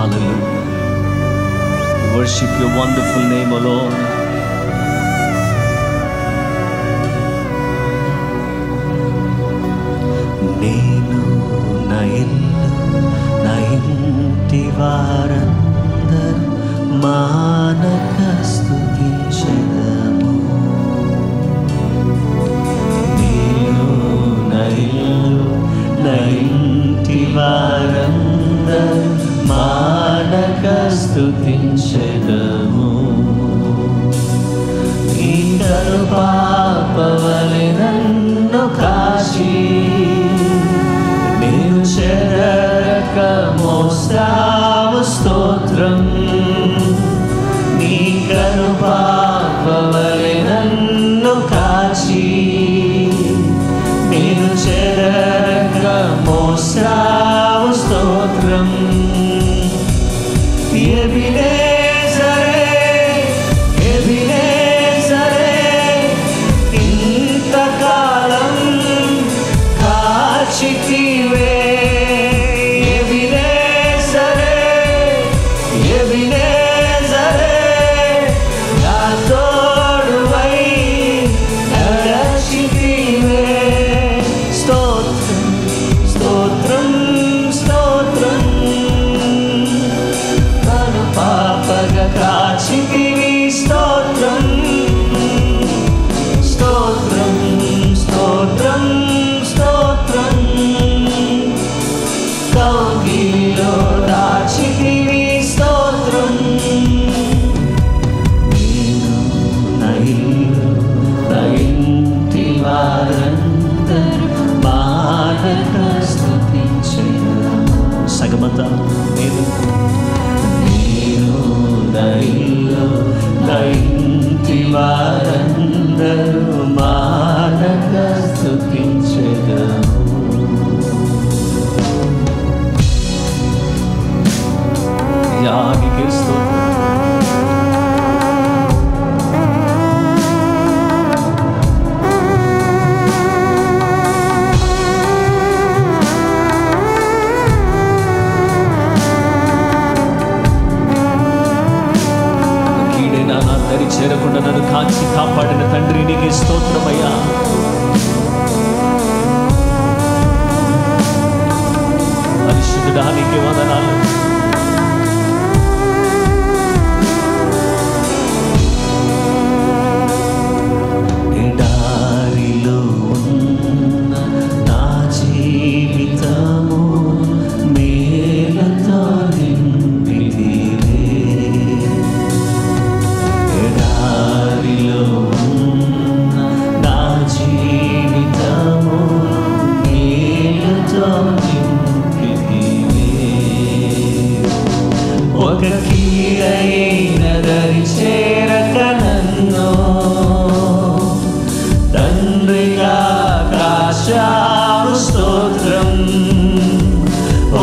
Hallelujah. Worship your wonderful name, O Lord. నేను నా ఇల్లు నా ఇంటి వారందరూ మానక స్తుతించెదము. నేను నా ఇల్లు నా ఇంటి వారందరూ మానక స్తుతించెదము. ఈ కరుపాపవలె నన్ను కాచి నేను చెరక మోస్తావు స్తోత్రం. నీ కరుపాపవలె నన్ను కాచి నేను చెరక మోస్తావు స్తోత్రం. ఇంతకాలం కాచితివే నా తోడువై నడచితివే. స్తోత్రం స్తోత్రం స్తోత్రం. పాపగా కాచితివి. స్తోత్రం స్తోత్రం స్తోత్రం స్తోత్రం. కౌగిలిలో దాచితివి. స్తోత్రం. నేను నా ఇల్లు నా ఇంటి వారందరూ మానక స్తుతించెదము. సగమత నేను నా ఇల్లు నా ఇంటి వారందరూ మానక స్తుతించెదము. యాగికి స్తోత్రం. చేరకుండా నన్ను కాచి కాపాడిన తండ్రి నీకే స్తోత్రమయ్యా. పరిశుద్ధుడా నీకే వందనాలు. ఎడారిలో ఉన్న నా జీవితము మేలుతో నింపితివే. నా జీవితము నీతో నింపితివే. ఒక కీడైన దరి చేరక నన్ను తండ్రిగా కాచావు. స్తోత్రం.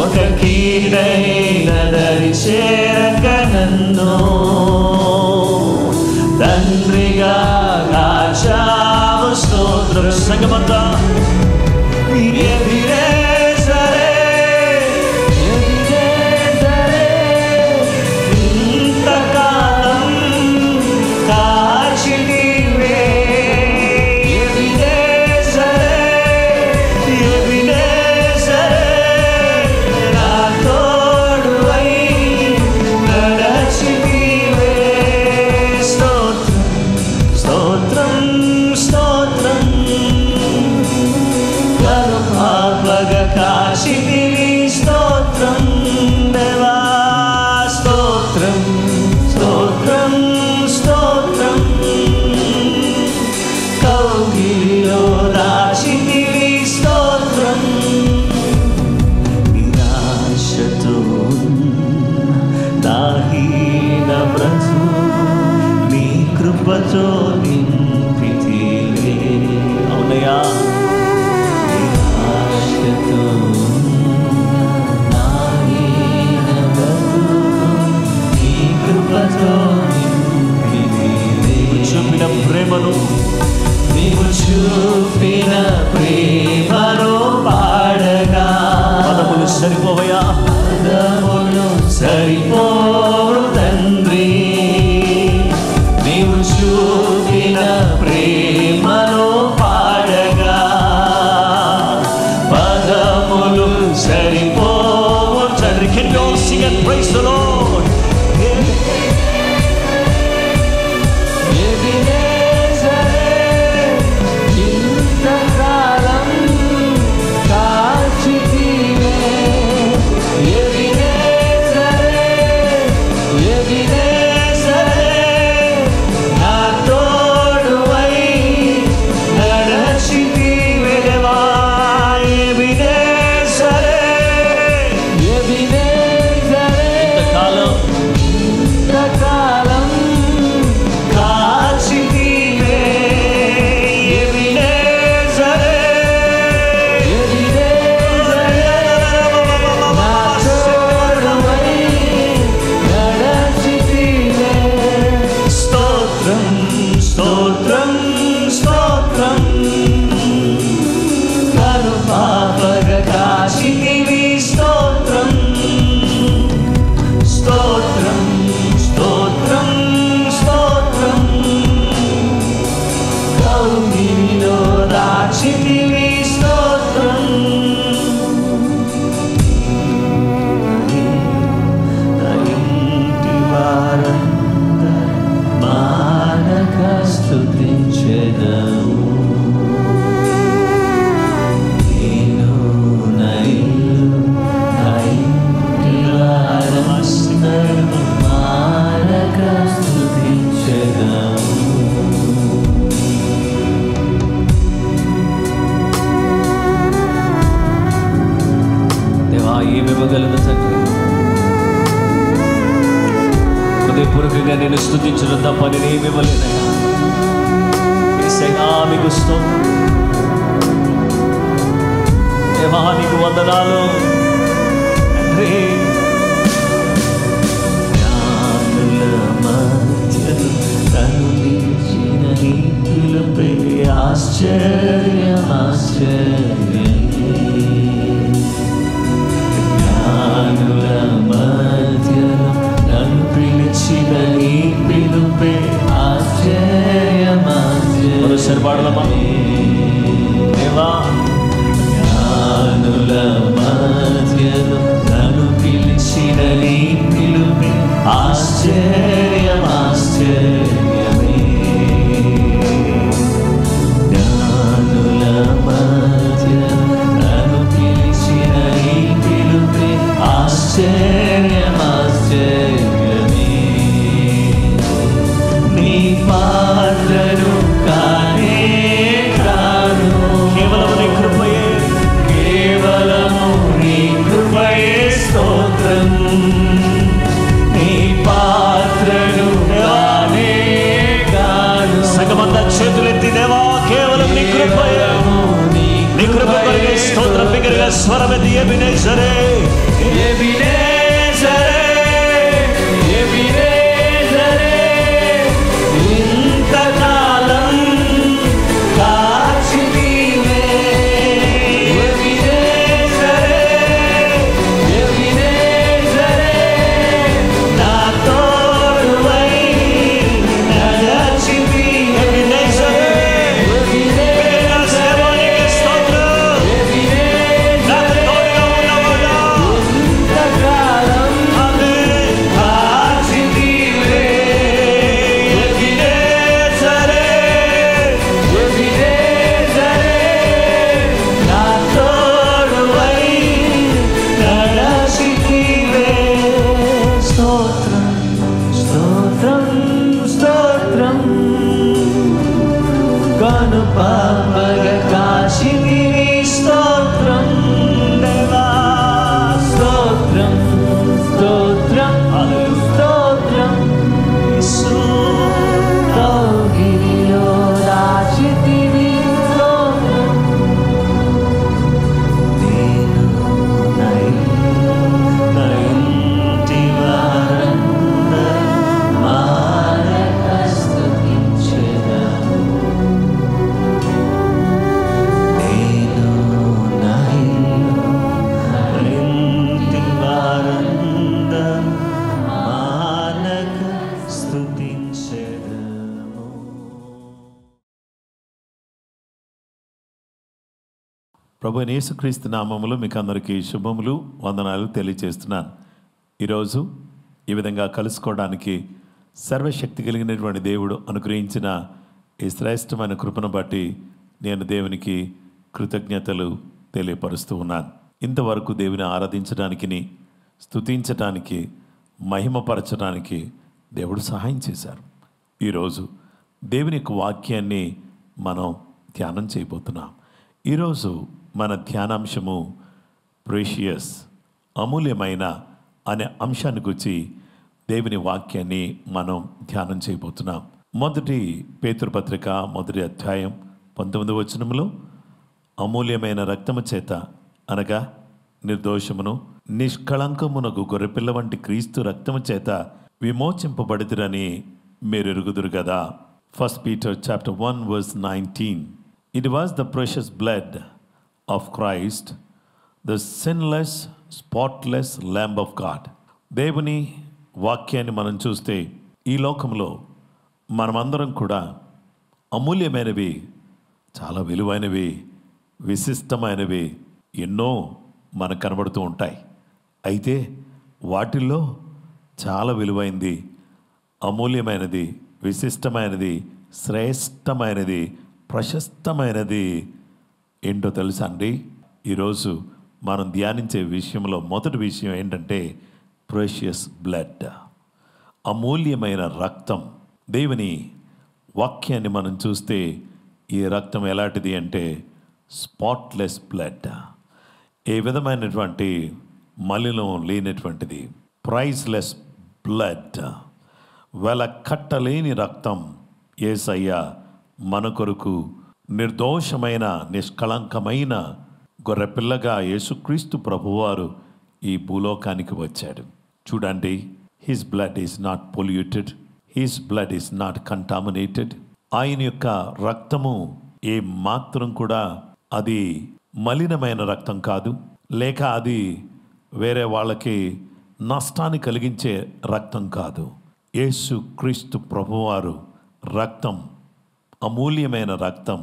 ఒక కీడైన దరి చేరక నన్ను తండ్రిగా కాచావు. స్తోత్రం. సంగమంతా ఇంతకాలం కాచితివే. నా తోడువై నడచితివే. స్తోత్రం స్తోత్రం స్తోత్రం. కరుపాపగా కాచితివి. స్తోత్రం దేవా. స్తోత్రం స్తోత్రం స్తోత్రం. కౌగిలిలో దాచితివి. స్తోత్రం. నిరాశతో దాహీన బ్రతుకు నీ కృపతో నింపితివే. అవునయ్యా. నిరాశతో దాహీన బ్రతుకు నీ కృపతో నింపితివే. చూపిన ప్రేమను నీవు చూపిన ప్రేమను పాడగా పదములు సరిపోవయా. పదములు సరి హృదయపూర్వకంగా నేను స్తుతించడం తప్ప నేనేమి ఇవ్వలేనయ్యా. యేసయ్యా మీకు స్తోత్రం. దేవా నీకు వందనాలు తండ్రి. జ్ఞానుల మధ్యలో తను నిలిచిన నీ పిలుపే ఆశ్చర్యం ఆశ్చర్యమే. జ్ఞానుల మధ్యలో నన్ను పిలిచిన నీ పిలుపే ఆశ్చర్యం ఆశ్చర్యం. మరోసారి పాడలమా? దేవా జ్ఞానుల మధ్యలో నన్ను పిలిచిన నీ పిలుపే ఆశ్చర్యం ఆశ్చర్యమే. జ్ఞానుల మధ్యలో నన్ను పిలిచిన నీ పిలుపే ఆశ్చర్యం ఆశ్చర్యమే. నీ పాత్రను కానే కాను, కేవలం నీ కృపయే, కేవలము నీ కృపయే స్తోత్రం. నీ పాత్రను కానే కాను. సంగమంతా చేతులెత్తి దేవా కేవలం నీ కృపయే, నీ కృప కొరకే స్తోత్రం. బిగ్గరగా స్వరమెత్తి ఎబినేజరే ఎబినేజరే ఎబినేజరే. ఇంతకాలం కాచి నీవే ఎబినేజరే ఎబినేజరే. నా తోడువై నడచివి ఎబినేజరే ఎబినేజరే. స్తోత్రం. నాకు తోడుగా ఉన్నవాడా ఇంతకాలం అదే కాచి నీవే ఎబినేజరే ఎబినేజరే. నా తోడువై నడచితివే. స్తోత్రం స్తోత్రం స్తోత్రం. కనుపాపగ కాచితివి స్తోత్రం దేవా. స్తోత్రం స్తోత్రం స్తోత్రం. యేసు కౌగిలిలో దాచితివి స్తోత్రం. నేను నా ఇంటి వారందరూ మారక స్తుతించెదము. నేను నా ఇంటి వారందరూ మారక స్తుతించెదము. ప్రభు అయిన యేసుక్రీస్తు నామములో మీకు అందరికీ శుభములు వందనాలు తెలియజేస్తున్నాను. ఈరోజు ఈ విధంగా కలుసుకోవడానికి సర్వశక్తి కలిగినటువంటి దేవుడు అనుగ్రహించిన ఈ శ్రేష్టమైన కృపను బట్టి నేను దేవునికి కృతజ్ఞతలు తెలియపరుస్తూ ఉన్నాను. ఇంతవరకు దేవుని ఆరాధించడానికి, స్తుతించడానికి, మహిమపరచడానికి దేవుడు సహాయం చేశారు. ఈరోజు దేవుని యొక్క వాక్యాన్ని మనం ధ్యానం చేయబోతున్నాం. ఈరోజు మన ధ్యానాంశము ప్రేషియస్, అమూల్యమైన అనే అంశాన్ని గురించి దేవుని వాక్యాన్ని మనం ధ్యానం చేయబోతున్నాం. మొదటి పేతురు పత్రిక 1వ అధ్యాయం 19వ వచనములో అమూల్యమైన రక్తము చేత అనగా నిర్దోషమును నిష్కళంకమునకు గొర్రెపిల్ల వంటి క్రీస్తు రక్తము చేత విమోచింపబడితిరని మీరు ఎరుగుదురు కదా. 1 Peter chapter 1 verse 19. It was the precious blood of Christ, the sinless, spotless Lamb of God. దేవుని వాక్యాన్ని మనం చూస్తే ఈ లోకంలో మనమందరం కూడా అమూల్యమైనవి, చాలా విలువైనవి, విశిష్టమైనవి ఎన్నో మనకు కనబడుతూ ఉంటాయి. అయితే వాటిల్లో చాలా విలువైనది, అమూల్యమైనది, విశిష్టమైనది, శ్రేష్టమైనది, ప్రశస్తమైనది ఏంటో తెలుసా అండి? ఈరోజు మనం ధ్యానించే విషయంలో మొదటి విషయం ఏంటంటే ప్రెషియస్ బ్లడ్, అమూల్యమైన రక్తం. దేవుని వాక్యాన్ని మనం చూస్తే ఈ రక్తం ఎలాంటిది అంటే స్పాట్లెస్ బ్లడ్, ఏ విధమైనటువంటి మలినం లేనటువంటిది, ప్రైస్లెస్ బ్లడ్. వెలకట్టలేని రక్తం యేసయ్య మన కొరకు నిర్దోషమైన నిష్కళంకమైన గొర్రెపిల్లగా యేసుక్రీస్తు ప్రభువారు ఈ భూలోకానికి వచ్చాడు. చూడండి, his blood is not polluted, his blood is not contaminated. ఆయన యొక్క రక్తము ఏ మాత్రం కూడా అది మలినమైన రక్తం కాదు, లేక అది వేరే వాళ్ళకి నష్టాన్ని కలిగించే రక్తం కాదు. యేసు క్రీస్తు ప్రభువారు రక్తం అమూల్యమైన రక్తం.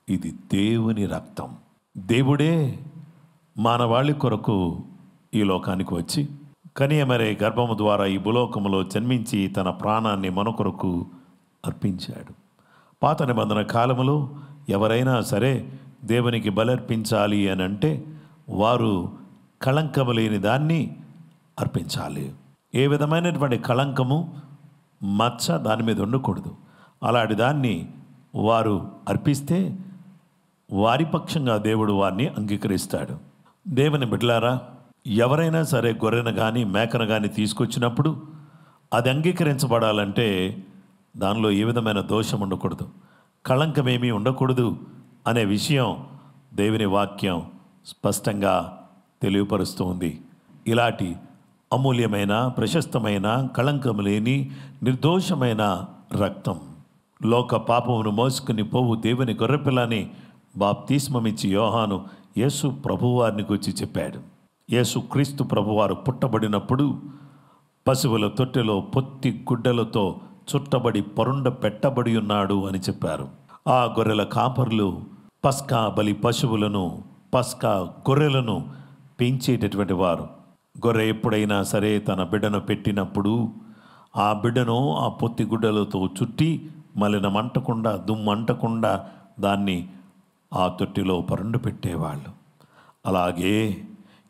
ఇది దేవుని రక్తం. దేవుడే మానవాళి కొరకు ఈ లోకానికి వచ్చి కనియమరే గర్భము ద్వారా ఈ భూలోకములో జన్మించి తన ప్రాణాన్ని మన కొరకు అర్పించాడు. పాత నిబంధన కాలములో ఎవరైనా సరే దేవునికి బలర్పించాలి అని అంటే వారు కళంకము లేని దాన్ని అర్పించాలి. ఏ విధమైనటువంటి కళంకము మచ్చ దాని మీద ఉండకూడదు. అలాంటి దాన్ని వారు అర్పిస్తే వారి పక్షంగా దేవుడు వారిని అంగీకరిస్తాడు. దేవుని బిడ్డలారా, ఎవరైనా సరే గొర్రెను కానీ మేకను కానీ తీసుకొచ్చినప్పుడు అది అంగీకరించబడాలంటే దానిలో ఏ విధమైన దోషం ఉండకూడదు, కళంకమేమీ ఉండకూడదు అనే విషయం దేవుని వాక్యం స్పష్టంగా తెలియపరుస్తూ ఉంది. ఇలాంటి అమూల్యమైన, ప్రశస్తమైన, కళంకం లేని, నిర్దోషమైన రక్తం లోక పాపమును మోసుకుని పోవు దేవుని గొర్రెపిల్లని బాప్తిస్మమిచ్చి యోహాను యేసు ప్రభువారిని గురించి చెప్పాడు. యేసు క్రీస్తు ప్రభువారు పుట్టబడినప్పుడు పశువుల తొట్టెలో పొత్తి గుడ్డలతో చుట్టబడి పరుండ పెట్టబడి ఉన్నాడు అని చెప్పారు. ఆ గొర్రెల కాపర్లు పస్కా బలి పశువులను, పస్కా గొర్రెలను పెంచేటటువంటి వారు. గొర్రె ఎప్పుడైనా సరే తన బిడ్డను పెట్టినప్పుడు ఆ బిడ్డను ఆ పొత్తి గుడ్డలతో చుట్టి మలినం అంటకుండా, దుమ్ము అంటకుండా దాన్ని ఆ తొట్టిలో పరుండు పెట్టేవాళ్ళు. అలాగే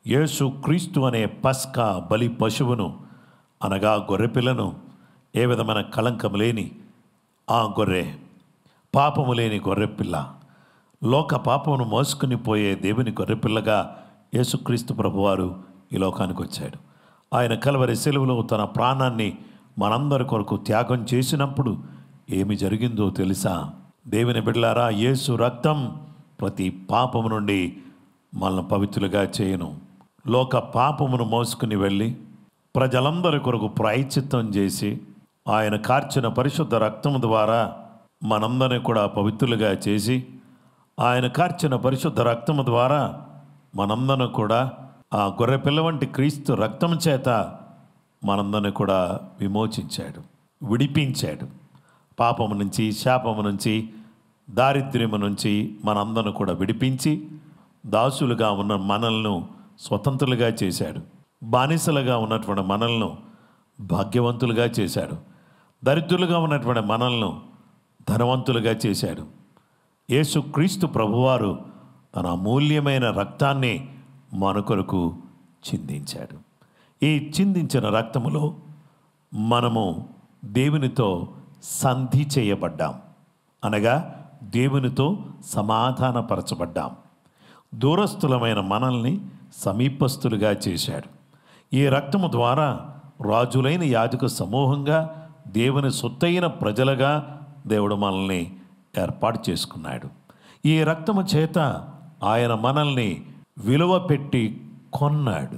యేసు క్రీస్తు అనే పస్కా బలి పశువును అనగా గొర్రెపిల్లను ఏ విధమైన కళంకం లేని ఆ గొర్రె, పాపము లేని గొర్రెపిల్ల, లోక పాపమును మోసుకుని పోయే దేవుని గొర్రెపిల్లగా యేసుక్రీస్తు ప్రభువారు ఈ లోకానికి వచ్చాడు. ఆయన కల్వరి సిలువలో తన ప్రాణాన్ని మనందరి కొరకు త్యాగం చేసినప్పుడు ఏమి జరిగిందో తెలుసా? దేవుని బిడ్డలారా, యేసు రక్తం ప్రతి పాపము నుండి మనల్ని పవిత్రులుగా చేయను. లోక పాపమును మోసుకుని వెళ్ళి ప్రజలందరి కొరకు ప్రాయశ్చిత్తం చేసి ఆయన కార్చిన పరిశుద్ధ రక్తము ద్వారా మనందరినీ కూడా పవిత్రులుగా చేసి, ఆయన కార్చిన పరిశుద్ధ రక్తము ద్వారా మనందరిని కూడా ఆ గొర్రెపిల్ల వంటి క్రీస్తు రక్తం చేత మనందరిని కూడా విమోచించాడు, విడిపించాడు. పాపము నుంచి, శాపము నుంచి, దారిద్ర్యము నుంచి మనందరిని కూడా విడిపించి దాసులుగా ఉన్న మనల్ని స్వతంత్రులుగా చేశాడు. బానిసలుగా ఉన్నటువంటి మనల్ని భాగ్యవంతులుగా చేశాడు. దరిద్రులుగా ఉన్నటువంటి మనల్ని ధనవంతులుగా చేశాడు. యేసు క్రీస్తు ప్రభువారు తన అమూల్యమైన రక్తాన్ని మన కొరకు చిందించాడు. ఈ చిందించిన రక్తములో మనము దేవునితో సంధి చేయబడ్డాం, అనగా దేవునితో సమాధానపరచబడ్డాం. దూరస్థులమైన మనల్ని సమీపస్థులుగా చేశాడు. ఈ రక్తము ద్వారా రాజులైన యాజక సమూహంగా, దేవుని సొత్తైన ప్రజలుగా దేవుడు మనల్ని ఏర్పాటు చేసుకున్నాడు. ఈ రక్తము చేత ఆయన మనల్ని విలువ పెట్టి కొన్నాడు.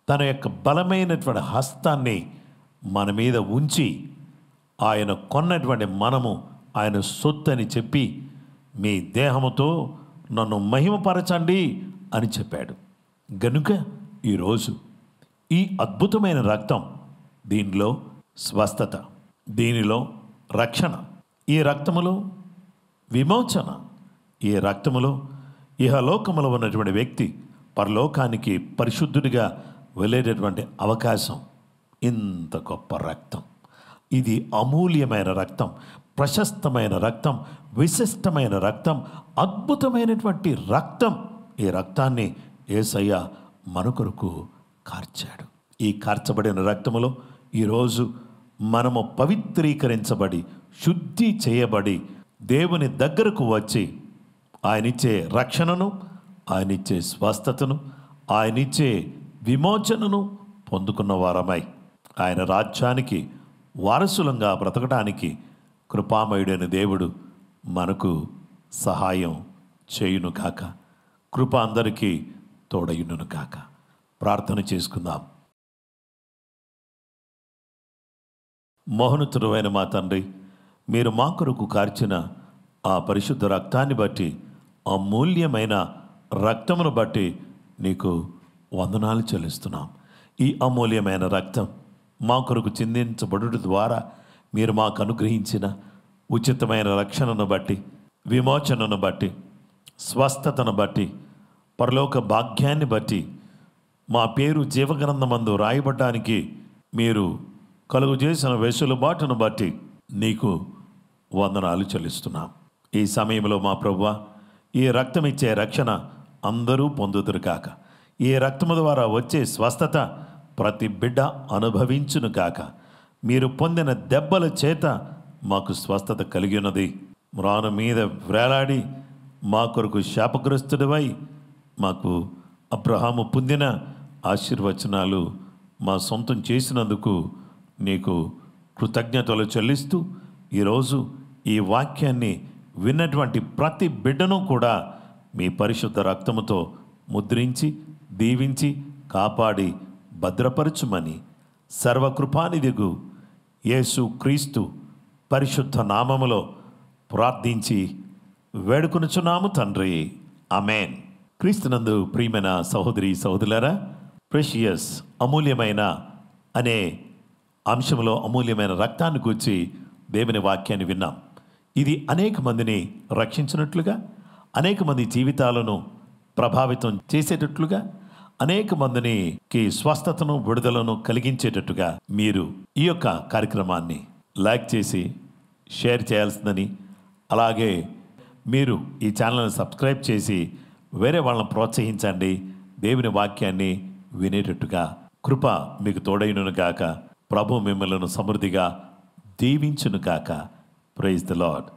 తన యొక్క బలమైనటువంటి హస్తాన్ని మన మీద ఉంచి ఆయన కొన్నటువంటి మనము ఆయన సొత్తు అని చెప్పి, మీ దేహముతో నన్ను మహిమపరచండి అని చెప్పాడు. గనుక ఈరోజు ఈ అద్భుతమైన రక్తం, దీనిలో స్వస్థత, దీనిలో రక్షణ, ఈ రక్తములో విమోచన, ఈ రక్తములో ఇహలోకములో ఉన్నటువంటి వ్యక్తి పరలోకానికి పరిశుద్ధుడిగా వెళ్ళేటటువంటి అవకాశం. ఇంత గొప్ప రక్తం, ఇది అమూల్యమైన రక్తం, ప్రశస్తమైన రక్తం, విశిష్టమైన రక్తం, అద్భుతమైనటువంటి రక్తం. ఈ రక్తాన్ని యేసయ్య మన కొరకు కార్చాడు. ఈ కార్చబడిన రక్తములో ఈరోజు మనము పవిత్రీకరించబడి, శుద్ధి చేయబడి, దేవుని దగ్గరకు వచ్చి ఆయనిచ్చే రక్షణను, ఆయనిచ్చే స్వస్థతను, ఆయనిచ్చే విమోచనను పొందుకున్న వారమై ఆయన రాజ్యానికి వారసులంగా బ్రతకడానికి కృపామయుడైన దేవుడు మనకు సహాయం చేయును కాక. కృప అందరికీ తోడయును కాక. ప్రార్థన చేసుకుందాం. మహోన్నతుడైన మా తండ్రి, మీరు మా కొరకు కార్చిన ఆ పరిశుద్ధ రక్తాన్ని బట్టి, అమూల్యమైన రక్తమును బట్టి నీకు వందనాలు చెల్లిస్తున్నాం. ఈ అమూల్యమైన రక్తం మా కొరకు చిందించబడుట ద్వారా మీరు మాకు అనుగ్రహించిన ఉచితమైన రక్షణను బట్టి, విమోచనను బట్టి, స్వస్థతను బట్టి, పరలోక భాగ్యాన్ని బట్టి, మా పేరు జీవగ్రంథమందు రాయబడ్డానికి మీరు కలుగు చేసిన వెసులుబాటును బట్టి నీకు వందనాలు చెల్లిస్తున్నాం. ఈ సమయంలో మా ప్రభువా, ఈ రక్తం ఇచ్చే రక్షణ అందరూ పొందుదురు కాక. ఈ రక్తము ద్వారా వచ్చే స్వస్థత ప్రతి బిడ్డ అనుభవించును కాక. మీరు పొందిన దెబ్బల చేత మాకు స్వస్థత కలిగి ఉన్నది. మ్రాను మీద వేలాడి మా కొరకు శాపగ్రస్తుడివై మాకు అబ్రహాము పొందిన ఆశీర్వచనాలు మా సొంతం చేసినందుకు నీకు కృతజ్ఞతలు చెల్లిస్తూ, ఈరోజు ఈ వాక్యాన్ని విన్నటువంటి ప్రతి బిడ్డను కూడా మీ పరిశుద్ధ రక్తముతో ముద్రించి, దీవించి, కాపాడి భద్రపరచుమని సర్వకృపానిధిగు యేసు క్రీస్తు పరిశుద్ధ నామములో ప్రార్థించి వేడుకొనుచున్నాము తండ్రి. ఆమేన్. క్రీస్తునందు ప్రియమైన సహోదరి సహోదరులారా, ప్రెషియస్ అమూల్యమైన అనే అంశంలో అమూల్యమైన రక్తాన్ని గూర్చి దేవుని వాక్యాన్ని విన్నాం. ఇది అనేక మందిని రక్షించినట్లుగా, అనేక మంది జీవితాలను ప్రభావితం చేసేటట్లుగా, అనేక మందికి స్వస్థతను, విడుదలను కలిగించేటట్టుగా మీరు ఈ యొక్క కార్యక్రమాన్ని లైక్ చేసి షేర్ చేయాల్సిందని, అలాగే మీరు ఈ ఛానల్ని సబ్స్క్రైబ్ చేసి వేరే వాళ్ళని ప్రోత్సహించండి. దేవుని వాక్యాన్ని వినేటట్టుగా కృప మీకు తోడైనను గాక. ప్రభు మిమ్మల్ని సమృద్ధిగా దీవించును గాక. Praise the lord.